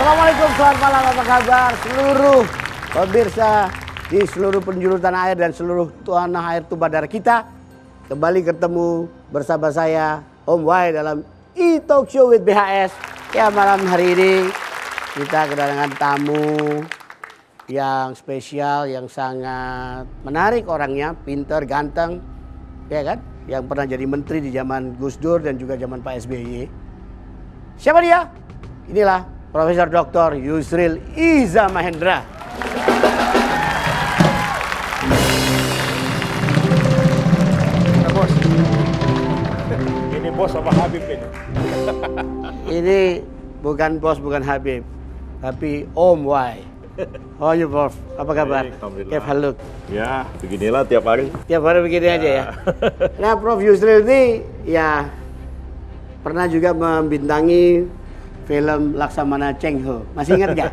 Assalamualaikum, selamat malam, apa kabar seluruh pemirsa di seluruh penjuru tanah air dan seluruh tanah air tuba darah kita. Kembali ketemu bersama saya Om Wai dalam E-Talk Show with BHS. Ya, malam hari ini kita kedatangan tamu yang spesial, yang sangat menarik orangnya, pinter, ganteng, ya kan? Yang pernah jadi menteri di zaman Gus Dur dan juga zaman Pak SBY. Siapa dia? Inilah Profesor Dr. Yusril Iza Mahendra. Bos. Ini bos sama Habib ini. Ini bukan bos, bukan Habib, tapi Om Wai. How are you, Prof? Apa kabar? Alhamdulillah. Kef haluk? Ya, beginilah tiap hari. Tiap hari begini aja ya. Nah, Prof Yusril ini ya pernah juga membintangi film Laksamana Cheng Ho. Masih ingat gak?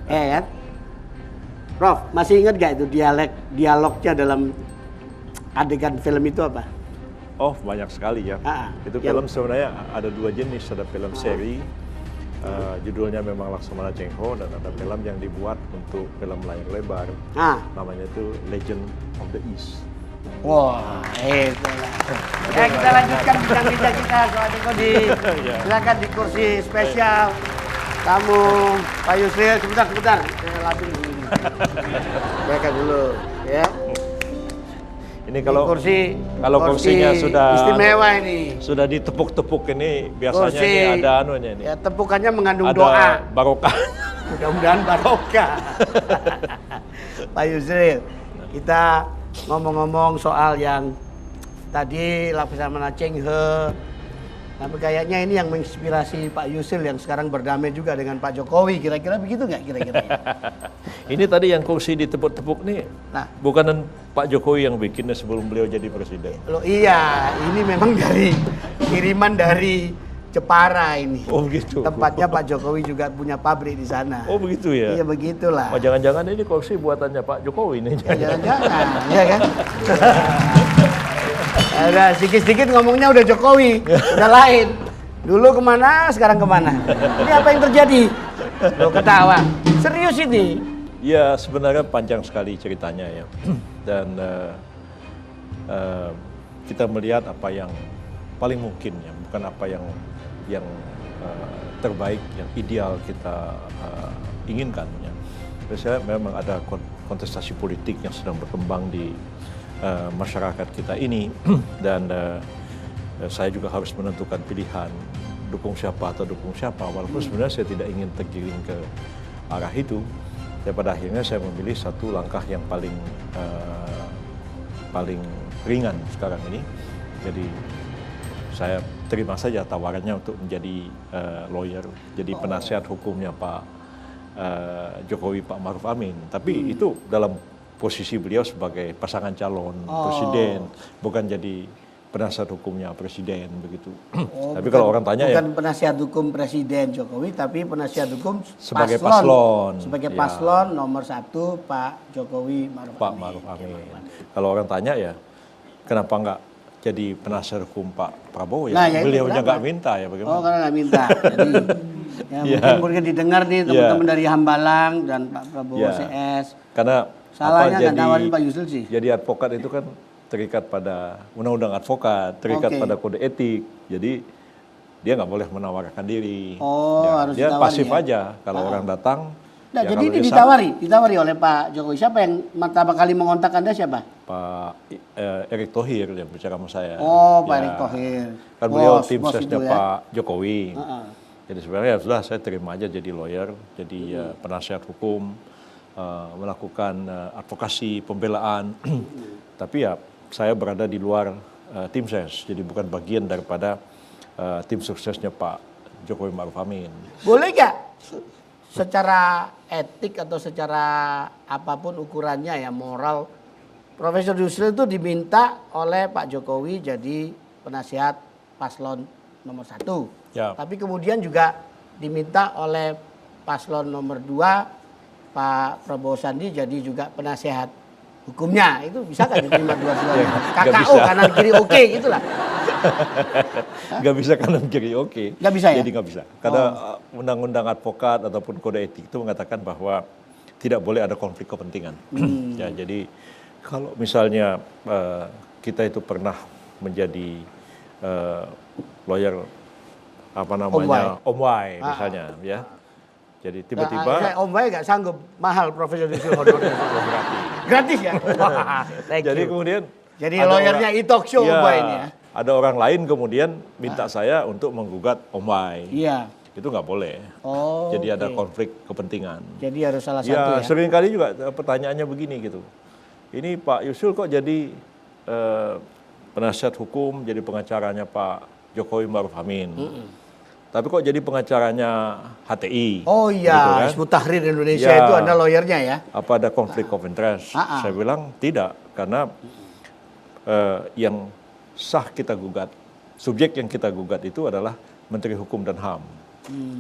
Kan? Prof, masih ingat gak itu dialognya dalam adegan film itu apa? Oh, banyak sekali ya. Itu film sebenarnya ada dua jenis, ada film seri. Judulnya memang Laksamana Cheng Ho, dan ada film yang dibuat untuk film layar lebar. Namanya itu Legend of the East. Wah, itulah. Ya, kita lanjutkan bincang-bincang kita soal Kodi. Silakan di kursi spesial tamu Pak Yusril. Sebentar. Saya latih dulu. Silakan dulu, ya. Ini kalau kursinya sudah istimewa ini. Sudah ditepuk-tepuk ini biasanya kursi, ini ada anunya ini. Ya, tepukannya mengandung ada doa. Barokah. Mudah-mudahan barokah. Pak Yusril, kita ngomong-ngomong soal yang tadi Laksamana Cheng Ho, tapi kayaknya ini yang menginspirasi Pak Yusril yang sekarang berdamai juga dengan Pak Jokowi. Kira-kira begitu nggak kira-kira? Ini tadi yang kursi ditepuk-tepuk nih, bukan Pak Jokowi yang bikinnya sebelum beliau jadi presiden. Loh iya, ini memang dari kiriman dari Jepara ini. Oh begitu. Tempatnya Pak Jokowi juga punya pabrik di sana. Oh begitu ya? Iya begitulah. Oh, jangan-jangan ini kursi buatannya Pak Jokowi nih. Ya, jangan-jangan, ya kan? Udah sedikit-sedikit ngomongnya udah Jokowi, udah lain. Dulu kemana, sekarang kemana? Ini apa yang terjadi? Lo ketawa. Serius ini? Ya sebenarnya panjang sekali ceritanya ya. Dan kita melihat apa yang paling mungkin ya, bukan apa yang terbaik, yang ideal kita inginkan ya. Biasanya memang ada kontestasi politik yang sedang berkembang di masyarakat kita ini, dan saya juga harus menentukan pilihan dukung siapa atau dukung siapa, walaupun sebenarnya saya tidak ingin tergiring ke arah itu. Ya, pada akhirnya saya memilih satu langkah yang paling ringan sekarang ini. Jadi saya terima saja tawarannya untuk menjadi lawyer, jadi penasihat hukumnya Pak Jokowi, Pak Maruf Amin. Tapi itu dalam posisi beliau sebagai pasangan calon presiden, bukan jadi penasihat hukumnya presiden begitu. Tapi kalau orang tanya bukan penasihat hukum Presiden Jokowi, tapi penasihat hukum sebagai paslon. Sebagai paslon nomor 1 Pak Jokowi Maruf Amin. Pak Maruf Amin. Kalau orang tanya ya, kenapa enggak jadi penasihat hukum Pak Prabowo ya? Ya beliaunya nggak minta ya bagaimana? Oh, karena nggak minta. Jadi mungkin didengar nih teman-teman dari Hambalang dan Pak Prabowo CS. Karena salahnya nggak nawarin Pak Yusril sih. Jadi advokat itu kan terikat pada undang-undang advokat, terikat pada kode etik. Jadi dia nggak boleh menawarkan diri. Harus dia ditawari, pasif aja kalau orang datang. Nah, jadi ini ditawari oleh Pak Jokowi. Siapa yang pertama kali mengontak Anda siapa? Pak Erick Thohir yang bicara sama saya. Pak Erick Thohir. Kan beliau tim sesnya Pak Jokowi. Jadi sebenarnya ya sudah, saya terima aja jadi lawyer, jadi penasihat hukum, melakukan advokasi, pembelaan. Tapi ya saya berada di luar tim ses, jadi bukan bagian daripada tim suksesnya Pak Jokowi Maruf Amin. Boleh nggak secara etik atau secara apapun ukurannya ya, moral, Profesor Yusril itu diminta oleh Pak Jokowi jadi penasihat paslon nomor 1. Tapi kemudian juga diminta oleh paslon nomor 2 Pak Prabowo Sandi jadi juga penasihat hukumnya. Itu bisa nggak diterima dua-duanya? KKO kanan kiri oke gitulah. Nggak bisa kanan kiri, oke. Nggak bisa ya? Jadi nggak bisa. Karena undang-undang advokat ataupun kode etik itu mengatakan bahwa tidak boleh ada konflik kepentingan. Ya, jadi kalau misalnya kita itu pernah menjadi lawyer apa namanya Om Y misalnya, ya. Jadi tiba-tiba Om Wai nggak sanggup, mahal Profesor Yusril honornya. Gratis ya? jadi kemudian Jadi ada lawyernya e-talk show ya, Om Wai ini ya? ada orang lain kemudian minta saya untuk menggugat Om Y. Iya. Itu nggak boleh. Oh, jadi ada oke. konflik kepentingan. Jadi harus salah satu Ya, ya? seringkali juga pertanyaannya begini gitu. Ini Pak Yusril kok jadi penasihat hukum, jadi pengacaranya Pak Jokowi Maruf Amin. Tapi kok jadi pengacaranya HTI? Oh Gitu iya, kan? Hizbut Tahrir Indonesia Ya. itu Anda lawyernya ya? Apa ada konflik of interest? Saya bilang tidak, karena yang sah kita gugat, subjek yang kita gugat itu adalah Menteri Hukum dan HAM,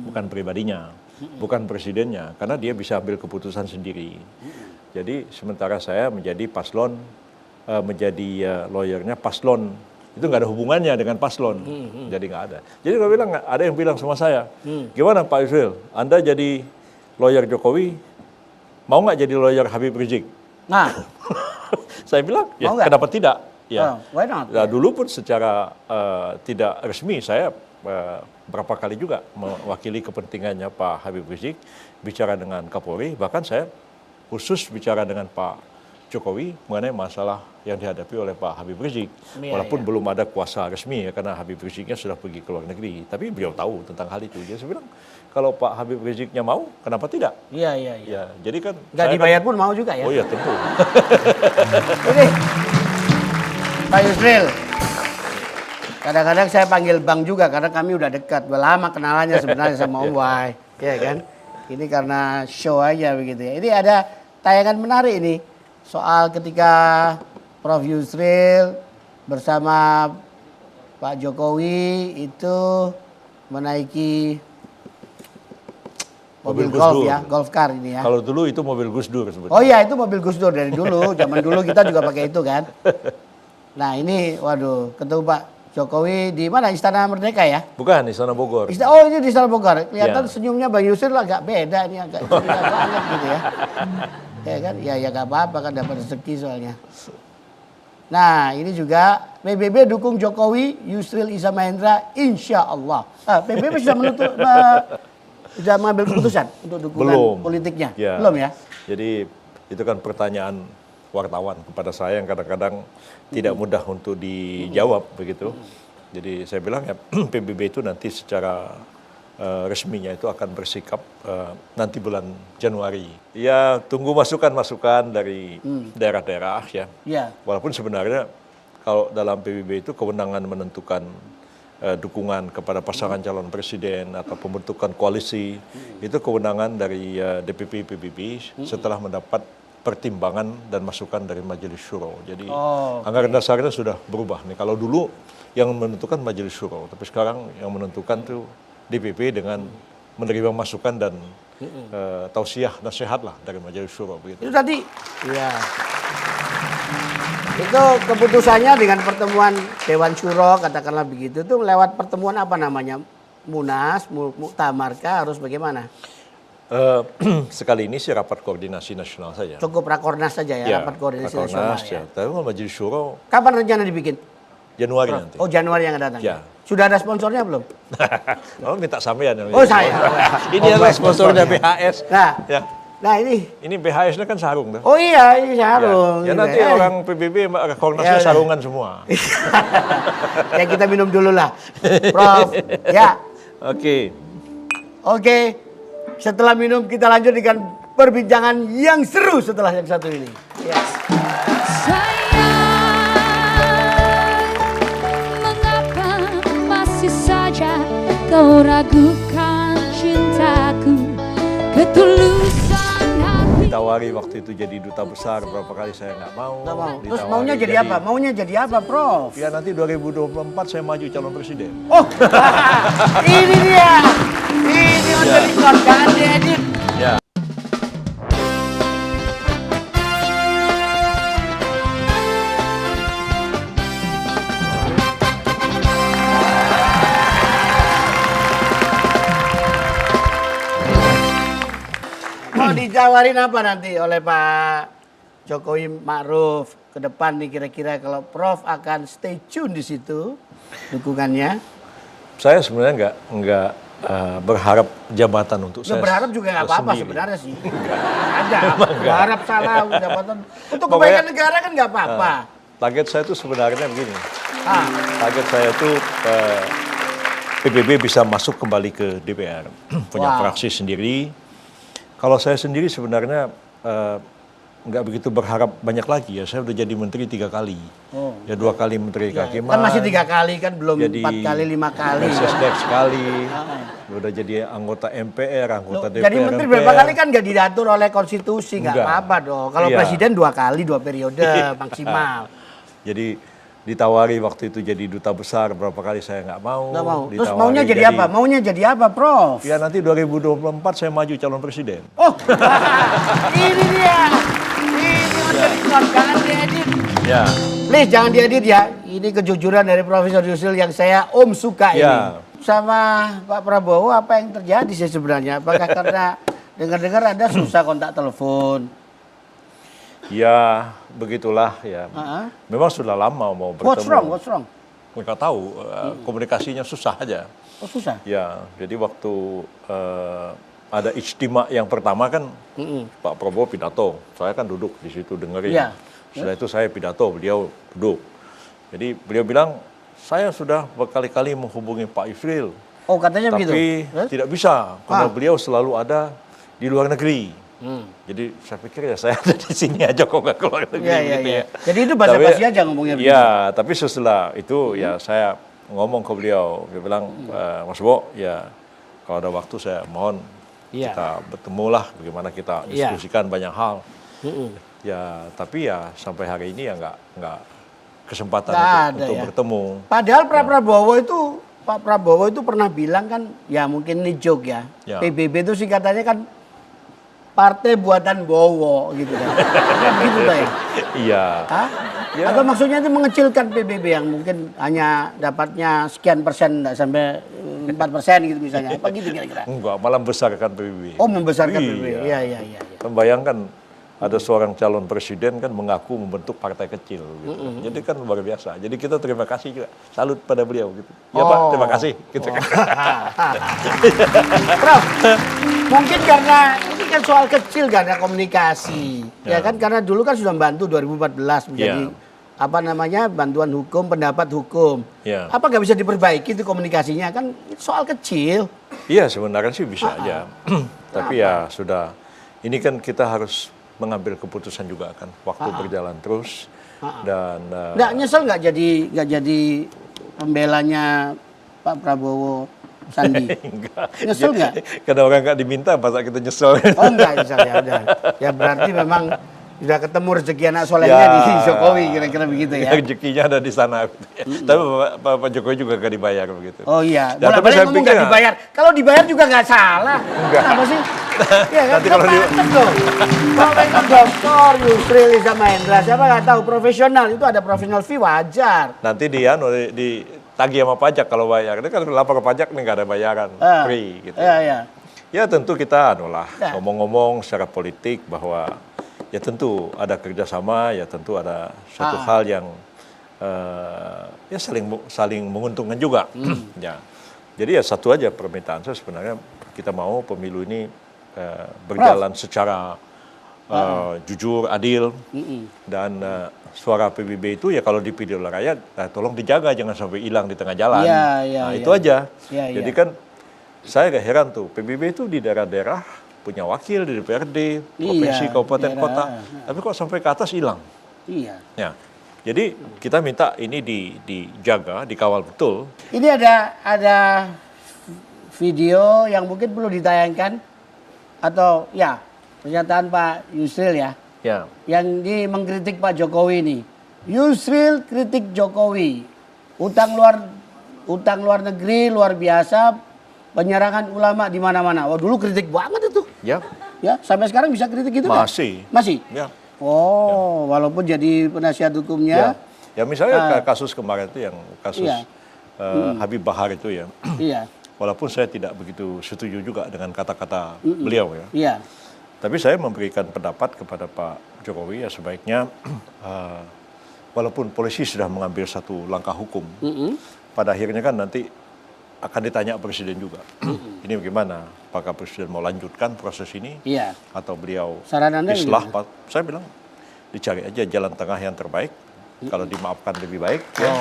bukan pribadinya, bukan presidennya, karena dia bisa ambil keputusan sendiri. Jadi sementara saya menjadi paslon, menjadi lawyernya paslon, itu nggak ada hubungannya dengan paslon, jadi nggak ada. Jadi saya bilang, ada yang bilang sama saya, gimana Pak Yusril, Anda jadi lawyer Jokowi, mau nggak jadi lawyer Habib Rizik? Nah, Saya bilang, ya Mau nggak? kenapa tidak? Ya. why not? Nah, dulu pun secara tidak resmi saya berapa kali juga mewakili kepentingannya Pak Habib Rizik, bicara dengan Kapolri, bahkan saya khusus bicara dengan Pak Jokowi mengenai masalah yang dihadapi oleh Pak Habib Rizik. Walaupun belum ada kuasa resmi ya, karena Habib Riziknya sudah pergi ke luar negeri. Tapi beliau tahu tentang hal itu. Jadi saya bilang, kalau Pak Habib Riziknya mau, kenapa tidak? Iya. Ya, jadi kan Nggak dibayar pun mau juga ya? Oh iya, tentu. Ini, Pak Yusril, kadang-kadang saya panggil Bang juga karena kami udah dekat. Udah lama kenalannya sebenarnya sama Om Wai. Ya kan? Ini karena show aja begitu ya. Ini ada tayangan menarik ini. Soal ketika Prof. Yusril bersama Pak Jokowi itu menaiki mobil Gus golf Dur. ya, golf car ini ya. Kalau dulu itu mobil Gus Dur sebetulnya. Oh iya, itu mobil Gus Dur dari dulu. Zaman dulu kita juga pakai itu kan. Nah ini, waduh, ketemu Pak Jokowi di mana? Istana Merdeka ya? Bukan, di sana Bogor. Oh ini di Istana Bogor. Kelihatan Ya. senyumnya Bang Yusril agak beda nih, agak ceria banget gitu ya. Ya kan? Ya gak apa-apa kan, dapat rezeki soalnya. Nah ini juga PBB dukung Jokowi, Yusril Iza Mahendra, insya Allah. PBB sudah mengambil keputusan untuk dukungan politiknya? Ya. Belum ya? Jadi itu kan pertanyaan wartawan kepada saya yang kadang-kadang tidak mudah untuk dijawab begitu. Jadi saya bilang ya PBB itu nanti secara resminya itu akan bersikap nanti bulan Januari. Ya tunggu masukan-masukan dari daerah-daerah ya. Ya. Walaupun sebenarnya kalau dalam PBB itu kewenangan menentukan dukungan kepada pasangan calon presiden atau pembentukan koalisi itu kewenangan dari DPP PBB setelah mendapat pertimbangan dan masukan dari Majelis Syuro. Jadi anggaran dasarnya sudah berubah nih. Kalau dulu yang menentukan Majelis Syuro, tapi sekarang yang menentukan tuh DPP dengan menerima masukan dan tausiah nasihat lah dari Majelis Syuro begitu. Itu tadi. Iya. Itu keputusannya dengan pertemuan Dewan Syuro, katakanlah begitu. Itu lewat pertemuan apa namanya? Munas, Muktamarkah, harus bagaimana? Sekali ini sih rapat koordinasi nasional saja. Cukup rakornas saja ya, rapat koordinasi nasional ya. ya. Tapi Majelis Syuro Kapan rencana dibikin? Januari nanti. Oh Januari yang akan datang. Ya. Sudah ada sponsornya belum? Oh minta sampean. Oh saya. Ini adalah sponsornya BHS. Nah, Ya. nah ini. Ini BHS-nya kan sarung tuh. Oh iya, ini sarung. Ya, gitu nanti orang PBB Kornasnya sarungan semua. Ya kita minum dulu lah, Prof. Ya. Oke. Oke. Setelah minum kita lanjut dengan perbincangan yang seru setelah yang satu ini. Ya. Mengapa masih saja kau ragukan cintaku, ketulusan hati. Ditawari waktu itu jadi duta besar, berapa kali saya nggak mau. Nggak mau. Terus Ditawari maunya jadi apa? Maunya jadi apa, Prof? Ya nanti 2024 saya maju calon presiden. Oh, ini dia. Ini on the record, jangan diedit. Ya. Mau ditawarin apa nanti oleh Pak Jokowi Ma'ruf ke depan nih kira-kira kalau Prof akan stay tune di situ dukungannya? Saya sebenarnya nggak berharap jabatan untuk Ya saya. berharap juga nggak apa-apa sendiri. sebenarnya sih. Ada. Berharap salah jabatan untuk kebaikan negara kan nggak apa-apa. Target saya itu sebenarnya begini. Ah, Target saya itu PBB bisa masuk kembali ke DPR, punya Wow. fraksi sendiri. Kalau saya sendiri sebenarnya nggak begitu berharap banyak lagi ya. Saya udah jadi menteri 3 kali, Oh. ya 2 kali menteri kehakiman. kan masih 3 kali kan belum jadi 4 kali 5 kali. Sesdek sekali, udah jadi anggota MPR, anggota DPR. Jadi menteri berapa kali kan nggak diatur oleh konstitusi, nggak Enggak. apa-apa dong. Kalau Iya. presiden 2 kali 2 periode maksimal. Jadi ditawari waktu itu jadi duta besar berapa kali saya nggak mau. Nggak mau. Terus Ditawari maunya jadi apa? Maunya jadi apa, Prof? Ya nanti 2024 saya maju calon presiden. Oh, ini dia. Ini menjadi jangan diedit. Ya. Please jangan diedit ya. Ini kejujuran dari Profesor Yusril yang saya suka ini. Ya. Sama Pak Prabowo apa yang terjadi sih sebenarnya? Apakah karena dengar-dengar Anda susah kontak telepon? Ya begitulah ya. Memang sudah lama mau bertemu. What's wrong? What's wrong? Nggak tahu, komunikasinya susah aja. Oh susah. Ya, jadi waktu ada ijtima yang pertama kan Pak Prabowo pidato, saya kan duduk di situ dengerin. Iya. Setelah itu saya pidato, beliau duduk. Jadi beliau bilang, saya sudah berkali-kali menghubungi Pak Yusril, Oh katanya begitu. tapi Terus? tidak bisa karena beliau selalu ada di luar negeri. Jadi saya pikir ya saya ada di sini aja kok nggak keluar negeri Iya, iya, gitu iya. ya. Jadi itu basa-basi aja ngomongnya begitu. Iya, tapi setelah itu ya saya ngomong ke beliau, dia bilang Mas Bo, ya kalau ada waktu saya mohon Iya. kita bertemulah, bagaimana kita Iya. diskusikan banyak hal. Ya, tapi ya sampai hari ini ya nggak kesempatan Nggak ada untuk ya. bertemu. Padahal Pak Prabowo itu pernah bilang kan, ya mungkin ini joke ya. Ya. PBB itu singkatannya kan Partai Buatan Bowo gitu kan. Kan gitu lah ya. Iya. Hah? Ya. Atau maksudnya itu mengecilkan PBB yang mungkin hanya dapatnya sekian persen, nggak sampai 4% gitu misalnya. Apa gitu kira-kira? Enggak, malah membesarkan PBB. Oh membesarkan PBB. Iya. Iya. Kan bayangkan ada seorang calon presiden kan mengaku membentuk partai kecil gitu. Jadi kan luar biasa. Jadi kita terima kasih juga, salut pada beliau gitu. Ya Pak, Oh. terima kasih gitu. Prof, mungkin karena ini kan soal kecil kan ya komunikasi. Ya kan karena dulu kan sudah membantu 2014 menjadi apa namanya bantuan hukum, pendapat hukum. Ya. Apa nggak bisa diperbaiki itu komunikasinya kan soal kecil. Iya sebenarnya sih bisa aja. Tapi ya sudah, ini kan kita harus mengambil keputusan juga kan. Waktu berjalan terus dan Nggak nyesel nggak jadi pembelanya Pak Prabowo Sandi? enggak. Nyesel nggak? Karena orang nggak diminta, masa kita nyesel. Oh enggak nyesel ya udah. Ya berarti memang sudah ketemu rezeki anak solehnya di Jokowi kira-kira begitu ya. Rezekinya ada di sana. Tapi Pak Jokowi juga gak dibayar begitu. Oh iya, Ya, tapi bolak-balik saya ngomong pikir nggak dibayar. Kalau dibayar juga nggak salah. Enggak. Apa sih? Iya kan? Nanti kalau Pantes dong. Kalau itu dokter Yusril Iza Mahendra, siapa nggak tahu profesional itu ada profesional fee wajar. Nanti di tagih sama pajak kalau bayar. Ini kan lapor ke pajak nih nggak ada bayaran, free gitu. Iya iya. Ya tentu kita Ya. ngomong-ngomong secara politik bahwa ya tentu ada kerjasama, ya tentu ada satu hal yang ya saling menguntungkan juga. Ya. Jadi ya satu aja permintaan saya sebenarnya, kita mau pemilu ini berjalan secara jujur, adil, dan suara PBB itu ya kalau dipilih oleh rakyat, tolong dijaga jangan sampai hilang di tengah jalan. Iya, Itu aja. Iya, Jadi iya. kan saya gak heran tuh, PBB itu di daerah-daerah punya wakil di DPRD, provinsi, kabupaten, daerah. kota, tapi kok sampai ke atas hilang. Iya. Ya. Jadi kita minta ini dijaga, dikawal betul. Ini ada video yang mungkin perlu ditayangkan atau ya pernyataan Pak Yusril ya. Ya. Yang mengkritik Pak Jokowi ini. Yusril kritik Jokowi. Utang luar negeri luar biasa, penyerangan ulama di mana-mana. Wah, dulu kritik banget itu. Ya. Ya, sampai sekarang bisa kritik gitu nggak? Masih. Masih? Ya. Oh, walaupun jadi penasihat hukumnya. Ya misalnya kasus kemarin itu yang kasus Iya. Habib Bahar itu ya. Iya. Walaupun saya tidak begitu setuju juga dengan kata-kata beliau ya. Iya. Tapi saya memberikan pendapat kepada Pak Jokowi ya sebaiknya walaupun polisi sudah mengambil satu langkah hukum, pada akhirnya kan nanti akan ditanya Presiden juga. Ini bagaimana? Apakah Presiden mau lanjutkan proses ini? Iya. Atau beliau Saran Anda islah? gimana? Saya bilang dicari aja jalan tengah yang terbaik. Kalau dimaafkan lebih baik. Ya.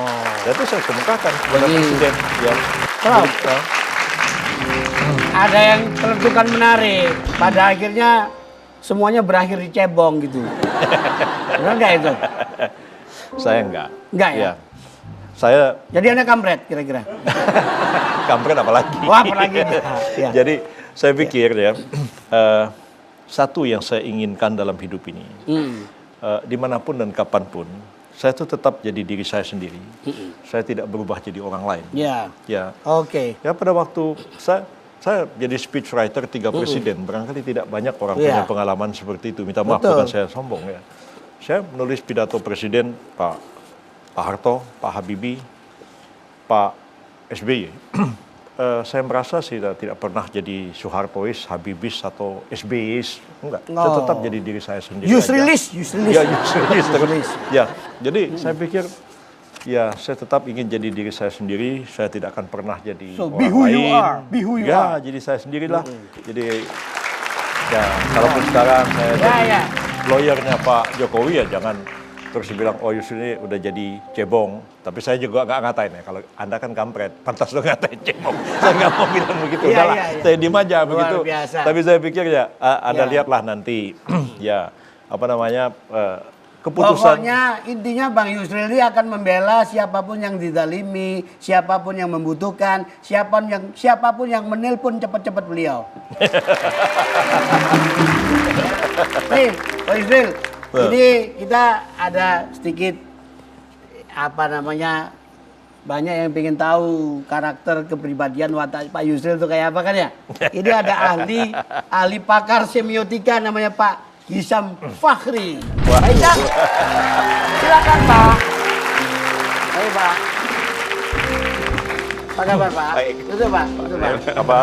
Dan itu saya kemukakan kepada Presiden. Ya. Ada yang kelentukan menarik. Pada akhirnya semuanya berakhir di cebong gitu. Benar nggak itu? Saya enggak. Enggak ya? Saya Jadi Anda kampret kira-kira? kampret apalagi. Wah, apalagi. Ya. Jadi saya pikir satu yang saya inginkan dalam hidup ini, dimanapun dan kapanpun, saya itu tetap jadi diri saya sendiri. Saya tidak berubah jadi orang lain. Ya. Ya. Oke. Ya pada waktu saya jadi speechwriter 3 presiden, barangkali tidak banyak orang punya pengalaman seperti itu. Minta maaf bukan saya sombong ya. Saya menulis pidato presiden Pak Harto, Pak Habibie, Pak SBY. Saya merasa saya tidak pernah jadi Soehartois, Habibis atau SBYis, enggak. Saya tetap jadi diri saya sendiri. Use release. Ya, use release. Ya, jadi saya pikir ya saya tetap ingin jadi diri saya sendiri. Saya tidak akan pernah jadi So, orang be who lain. you are. Be who you are. Jadi saya sendirilah. Jadi ya kalaupun sekarang saya jadi lawyernya Pak Jokowi ya jangan terus bilang oh Yusril ini udah jadi cebong. Tapi saya juga nggak ngatain ya. Kalau Anda kan kampret, pantas lo ngatain cebong. Saya nggak mau bilang begitu. Udahlah, saya diem aja begitu. Biasa. Tapi saya pikir ya Anda lihatlah nanti ya apa namanya keputusan. Pokoknya intinya Bang Yusril ini akan membela siapapun yang dizalimi, siapapun yang membutuhkan, siapapun yang menelpon cepat-cepat beliau. Nih, Bang Yusril, ini kita ada sedikit banyak yang ingin tahu karakter kepribadian watak Pak Yusril itu kayak apa kan ya? Ini ada ahli pakar semiotika namanya Pak Hisam Fakhri. Pak Hisam, silakan Pak. Ayo Pak. Apa kabar Pak? Baik. Itu Pak. Apa?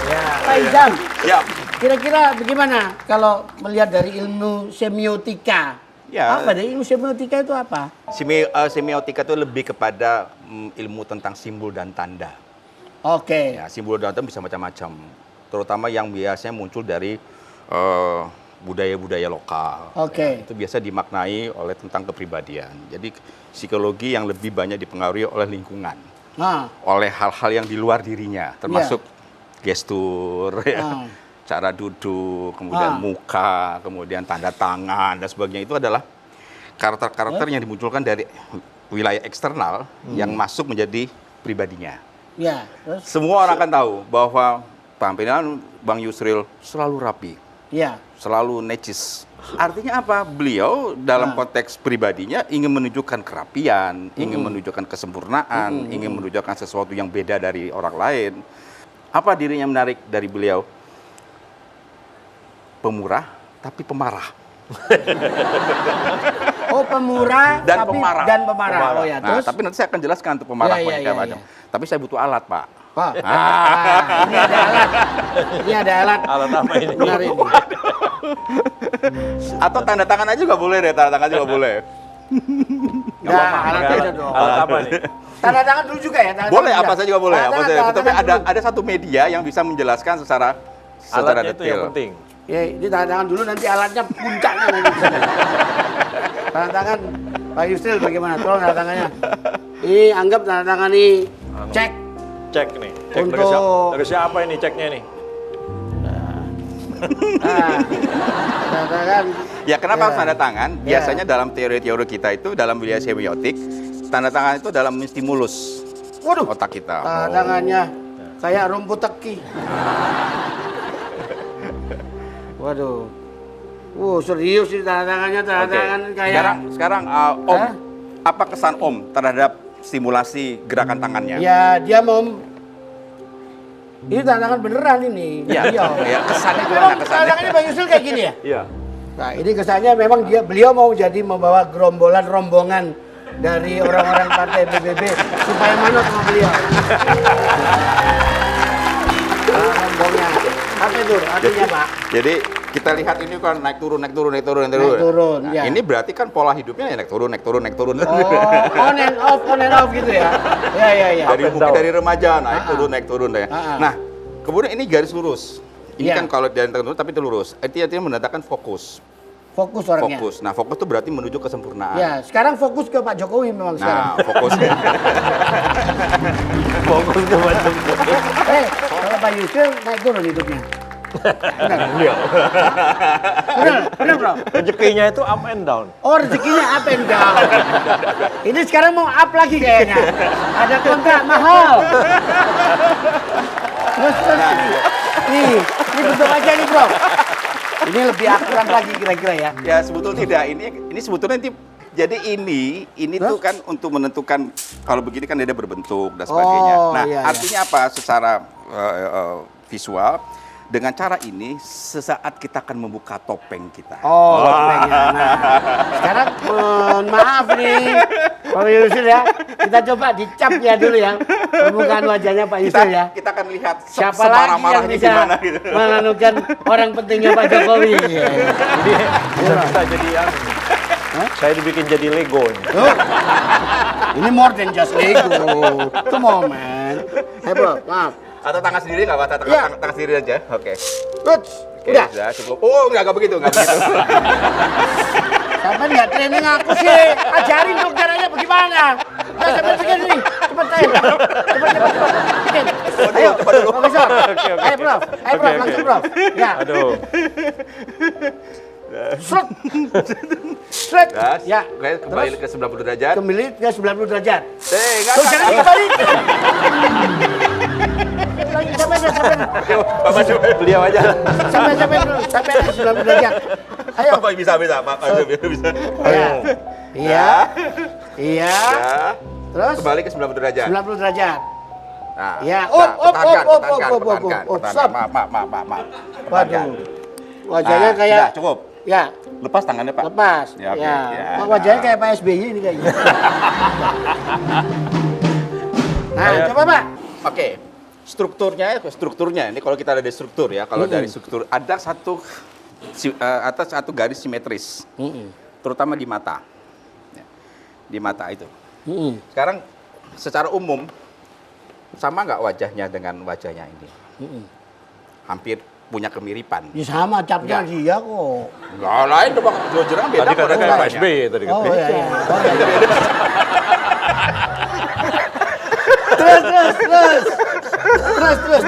Ya. Pak Hisam. Ya. Kira-kira bagaimana kalau melihat dari ilmu semiotika? Ya. Apa dari ilmu semiotika itu apa? Semiotika itu lebih kepada ilmu tentang simbol dan tanda. Oke. Ya, simbol dan tanda bisa macam-macam. Terutama yang biasanya muncul dari budaya-budaya lokal. Oke. Ya, itu biasa dimaknai oleh tentang kepribadian. Jadi psikologi yang lebih banyak dipengaruhi oleh lingkungan. Nah. Oleh hal-hal yang di luar dirinya, termasuk gestur, cara duduk, kemudian muka, kemudian tanda tangan, dan sebagainya. Itu adalah karakter-karakter yang dimunculkan dari wilayah eksternal yang masuk menjadi pribadinya. Ya. Terus? Semua orang akan tahu bahwa penampilan Bang Yusril selalu rapi, selalu necis. Artinya apa? Beliau dalam konteks pribadinya ingin menunjukkan kerapian, ingin menunjukkan kesempurnaan, ingin menunjukkan sesuatu yang beda dari orang lain. Apa dirinya menarik dari beliau? Pemurah, tapi pemarah. Oh, pemurah dan tapi pemarah. Oh ya, nah, terus? tapi nanti saya akan jelaskan untuk pemarah macam. Tapi saya butuh alat, Pak. Pak. Ini ada alat. Ini ada alat. Alat apa ini? Benar ini. Atau tanda tangan aja juga boleh deh, tanda tangan juga boleh. Nah, alatnya ada dong. Alat apa nih? Tanda tangan dulu juga ya? Boleh, apa saja juga boleh. Tanda Tapi tangan ada satu media yang bisa menjelaskan secara Alatnya itu yang detail. penting. Ya, ini tanda tangan dulu, nanti alatnya puncaknya nanti. Tanda tangan Pak Yusril bagaimana? Tolong tanda tangannya. Ini anggap tanda tangan ini cek. Cek nih. Cek Untuk- dari siapa ini ceknya nih? Nah, tanda tangan. Ya, kenapa harus tanda tangan? Ya. Biasanya dalam teori-teori kita itu, dalam wilayah semiotik, tanda tangan itu dalam stimulus Waduh, otak kita. tanda tangannya kayak rumput teki. Waduh. Serius sih tanda tangannya, tanda Oke. tangan kayak. Sekarang Om, apa kesan Om terhadap stimulasi gerakan tangannya? Ya, dia mau. Ini tanda tangan beneran ini. Iya. Beliau. Ya, kesannya gimana Memang tanda kesannya? tangannya Bang Yusril kayak gini ya? Iya. Nah, ini kesannya memang beliau mau jadi membawa rombongan dari orang-orang partai BBB supaya manut sama beliau. Rombongan. Apa itu? Artinya Pak? Jadi kita lihat ini kan naik turun. Naik turun, Nah, ya. ini berarti kan pola hidupnya ya naik turun. Oh, on and off gitu ya? Ya. Dari remaja naik turun ya. Nah, kemudian ini garis lurus. Ini Iya. kan kalau dari turun tapi itu lurus. Artinya menandakan fokus. Fokus orangnya. Fokus. Nah, fokus itu berarti menuju kesempurnaan. Ya, sekarang fokus ke Pak Jokowi memang sekarang. Nah, fokusnya. Fokus ke Pak Jokowi. Kalau Pak Yusril naik turun hidupnya. Benar, Bro. Rezekinya itu up and down. Oh, rezekinya up and down. Ini sekarang mau up lagi kayaknya. Ada kontrak mahal. Terus. Nih bentuk aja nih, Bro. Ini lebih akurat lagi kira-kira ya. Ya, sebetulnya tidak. Ini sebetulnya nanti jadi ini tuh kan untuk menentukan kalau begini kan dia berbentuk dan sebagainya. Oh, Nah, iya. artinya apa secara visual? Dengan cara ini, sesaat kita akan membuka topeng kita. Oh, topengnya. Nah, sekarang mohon maaf nih, Pak Yusril ya. Kita coba dicap ya dulu ya. Permukaan wajahnya Pak Yusril ya. Kita akan lihat Siapa lagi yang semarah-marahnya bisa gimana gitu. menemukan orang pentingnya Pak Jokowi. Ya. Jadi bisa jadi yang saya dibikin jadi Lego ini. Tuh. Ini more than just Lego. Come on, man. Hey, Bro, maaf. Atau tangan sendiri nggak apa? Iya. Tangan sendiri aja. Oke. Oke, udah. Cukup. Oh, nggak begitu. Sampai nggak training aku sih. Ajarin dong caranya bagaimana. Udah sampai segini. Cepat ayo. Cepat. Bikin. Ayo, Profesor. Ayo, Prof. Langsung, Prof. Ya. Aduh. Straight. Ya. Oke, kembali ke 90 derajat. Kembali ke 90 derajat. Nggak. Tuh, jangan dibalik. Sampai. Bapak coba beliau aja. Sampai 90 derajat. Ayo. Bapak bisa. Pak bisa. Iya. Ya. Terus Kembali ke 90 derajat. 90 derajat. Nah, Ya, pertahankan. Stop. Maaf. Waduh. Wajahnya Nah, kayak sudah, cukup. ya, Lepas tangannya, Pak. lepas. Ya, oke. Ya. Ya. Kok wajahnya kayak Pak SBY ini kayaknya. Nah, coba Pak. Oke. Strukturnya ini kalau kita ada di struktur ya, kalau dari struktur ada satu garis simetris. Terutama di mata. Ya, di mata itu. Sekarang secara umum sama nggak wajahnya dengan wajahnya ini? Hampir punya kemiripan. Ya sama capnya Enggak. dia kok. Nggak lain tuh Pak Jojerang beda. Tadi katanya suaranya. Pak SBY tadi kan. Oh iya.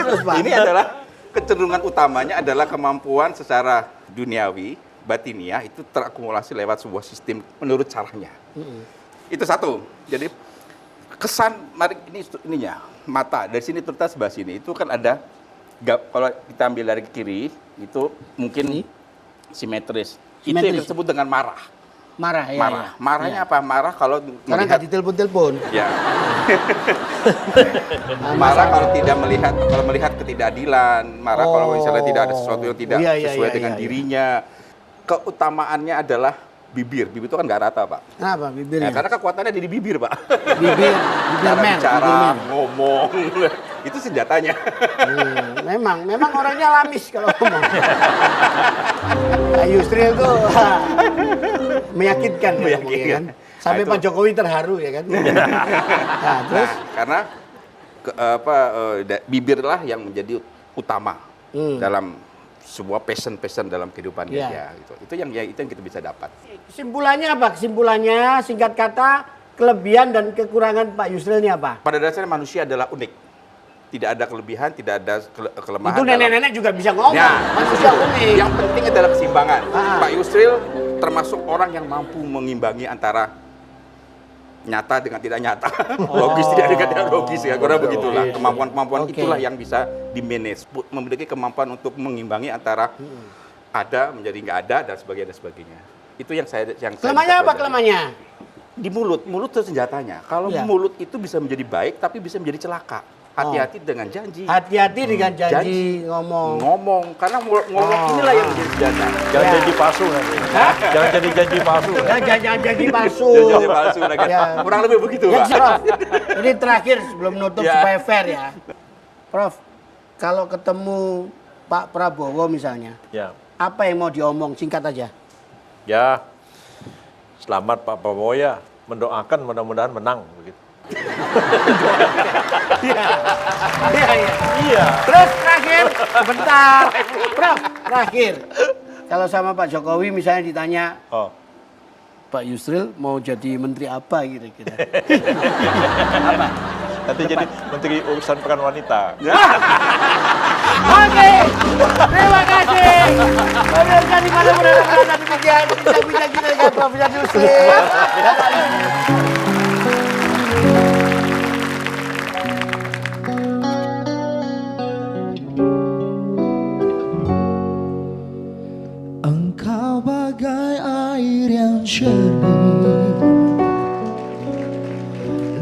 Terus Pak. Ini adalah kecenderungan utamanya adalah kemampuan secara duniawi, batiniah itu terakumulasi lewat sebuah sistem menurut caranya. Itu satu. Jadi kesan mari ininya mata dari sini tuntas sebelah sini itu kan ada kalau kita ambil dari kiri itu mungkin simetris. Itu yang Simetris. disebut dengan marah. Marah ya. Marah. Ya. Marahnya apa? Marah kalau Karena nggak ditelepon-telepon. ya. Marah kalau tidak melihat ketidakadilan, marah kalau misalnya tidak ada sesuatu yang tidak sesuai dengan dirinya. Keutamaannya adalah bibir. Bibir itu kan nggak rata, Pak. Kenapa bibirnya? Ya, karena kekuatannya ada di bibir, Pak. bibir Cara mer. bicara, ngomong, itu senjatanya. Memang orangnya lamis kalau ngomong. Pak Yusril tuh meyakinkan ya, Meyakinkan. kan? Sampai Nah, Pak Jokowi terharu ya kan. Nah, terus Karena bibirlah yang menjadi utama dalam sebuah passion dalam kehidupan Iya. dia gitu. Itu yang kita bisa dapat. kesimpulannya apa? Kesimpulannya singkat kata kelebihan dan kekurangan Pak Yusril ini apa? Pada dasarnya manusia adalah unik. Tidak ada kelebihan, tidak ada kelemahan. Itu dalam- nenek-nenek juga bisa ngomong. Ya, Manusia itu. unik. Yang penting adalah keseimbangan. Pak Yusril termasuk orang yang mampu mengimbangi antara nyata dengan tidak nyata, logis tidak dengan tidak logis ya, kurang begitulah. Kemampuan-kemampuan Oke. itulah yang bisa di-manage, memiliki kemampuan untuk mengimbangi antara ada menjadi nggak ada dan sebagainya. Itu yang saya Kelemahannya bisa apa pelajari. kelemahannya? Di mulut itu senjatanya. Kalau Iya. mulut itu bisa menjadi baik tapi bisa menjadi celaka. Hati-hati dengan janji. Hati-hati dengan janji ngomong. Ngomong karena ngomong inilah yang menjadi senjata. Jangan Ya. janji palsu kan. Jangan jadi janji palsu. Jangan janji palsu. Janji palsu lagi. Ya. Kurang lebih begitu, Ya, Pak. Prof. Ini terakhir sebelum nutup Ya. supaya fair ya. Prof, kalau ketemu Pak Prabowo misalnya. Ya. Apa yang mau diomong? Singkat aja. Ya, selamat Pak Prabowo ya. Mendoakan mudah-mudahan menang begitu. Iya. Terus terakhir, sebentar. Prof, terakhir. Kalau sama Pak Jokowi misalnya ditanya, Pak Yusril mau jadi menteri apa kira-kira? Apa? Nanti jadi menteri urusan peran wanita. Oke, terima kasih. Pemirsa di mana berada demikian bisa kita dengan Prof Yusril. Engkau bagai air yang jernih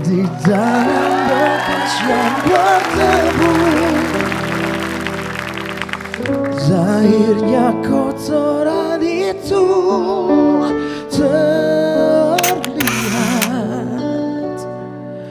di dalam bekas yang bertebu, zahirnya kotoran